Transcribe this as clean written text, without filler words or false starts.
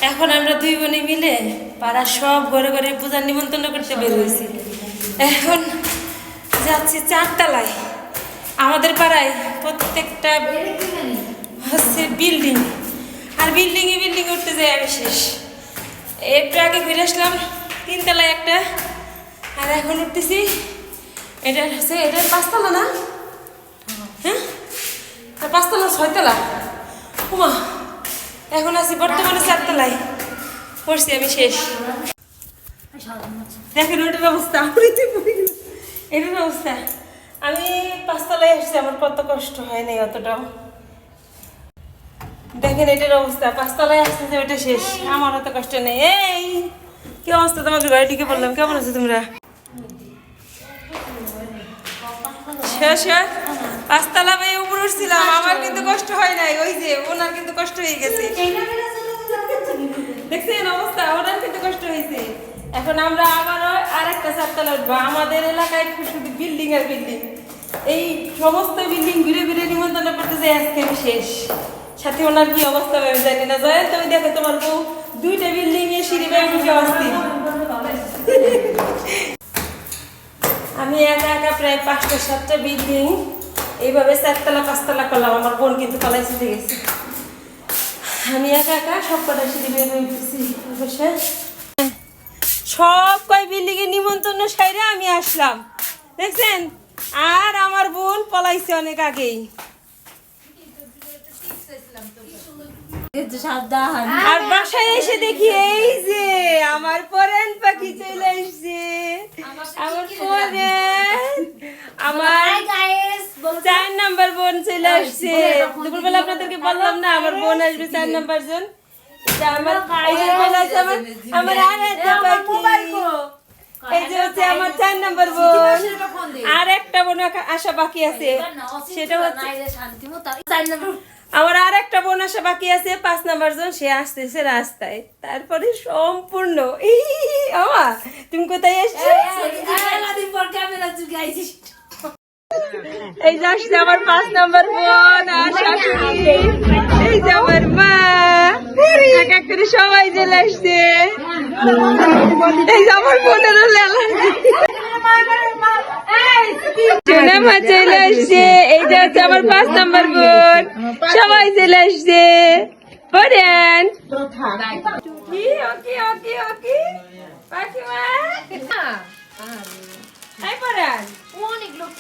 এখন আমরা দুই বোনে মিলে পাড়ার সব ঘরে ঘরে পূজার নিমন্ত্রণ করতে বের হয়েছি। এখন যাচ্ছি 4 তলায়। আমাদের পাড়ায় প্রত্যেকটা হচ্ছে বিল্ডিং, আর বিল্ডিং উঠতে যাই আমি শেষ। একটু আগে ঘুরে আসলাম 3 তলায় একটা, আর এখন উঠতেছি এটা হচ্ছে 5 তলা না? হ্যাঁ, আর 5 তলা 6 তলা। উমা, এখন আছি বর্তমানে 4 তলায় পড়ছি আমি শেষ। দেখেন ওটার অবস্থা, এটার অবস্থা। আমি 5 তলায় আসছি, আমার কত কষ্ট হয় নাই অতটাও। দেখেন এটার অবস্থা, 5 তলায় আসতে যে ওটা শেষ, আমার অত কষ্ট নেই। এই কি অবস্থা তোমাদের ঘরে ঢুকে পড়লাম, কেমন আছো তোমরা? শেষ 5 তলা বেয়ে উপরে উঠছিলাম, আমার কিন্তু কষ্ট হয় নাই। ওই যে ওনার কিন্তু কষ্ট হয়ে গেছে, দেখছেন অবস্থা, ওনার কিন্তু কষ্ট হয়েছে। এখন আমরা আবারও আরেকটা 4 তলা উঠবো। আমাদের এলাকায় শুধু বিল্ডিং আর বিল্ডিং, এই সমস্ত বিল্ডিং ঘুরে ঘুরে নিমন্ত্রণ করতে যাই আজকে আমি শেষ। সাথে ওনার কি অবস্থা আমি জানি না। জয়েন তুমি দেখো, তোমার বউ 2টা বিল্ডিং এ সিঁড়ি বেয়ে উঠে অস্থির। আমি একা একা প্রায় 5টা 7টা বিল্ডিং এইভাবে 4 তলা 5 তলা করলাম। আমার বোন কিন্তু পালাই ছুটে গেছে। আমি একা একা সব কটা সিঁড়ি বেয়ে উঠেছি। অবশ্যই সব কয় বিল্ডিং এর নিমন্ত্রণ সাইরে আমি আসলাম, দেখছেন। আর আমার বোন পলাইছে অনেক আগেই। আর বাসায় এসে দেখি এই যে আমার পরান পাখি চলে আসছে। আমার পরান, আমার 4 নাম্বার বোন চলে আসছে। দুপুরবেলা আপনাদেরকে বললাম না আমার বোন আসবে 4 নাম্বার জন। আমার এই যে হচ্ছে আমার 4 নাম্বার বোন। আর একটা বোন আসা বাকি আছে, সেটা হচ্ছে আমার আর একটা বোন আসা বাকি আছে 5 নাম্বার জন, সে আসতেছে রাস্তায়। তারপরে সম্পূর্ণ তুমি কোথায় এসছো? এই যে আসছে আমার 5 নাম্বার বোন আর শাশুড়ি, এই যে আমার মা, এক এক করে সবাই চলে আসছে। এই যে আমার বোনেরও মা চলে আসছে। এই যে হচ্ছে আমার 5 নাম্বার বোন, সবাই চলে আসছে। পড়েন অনেক লোক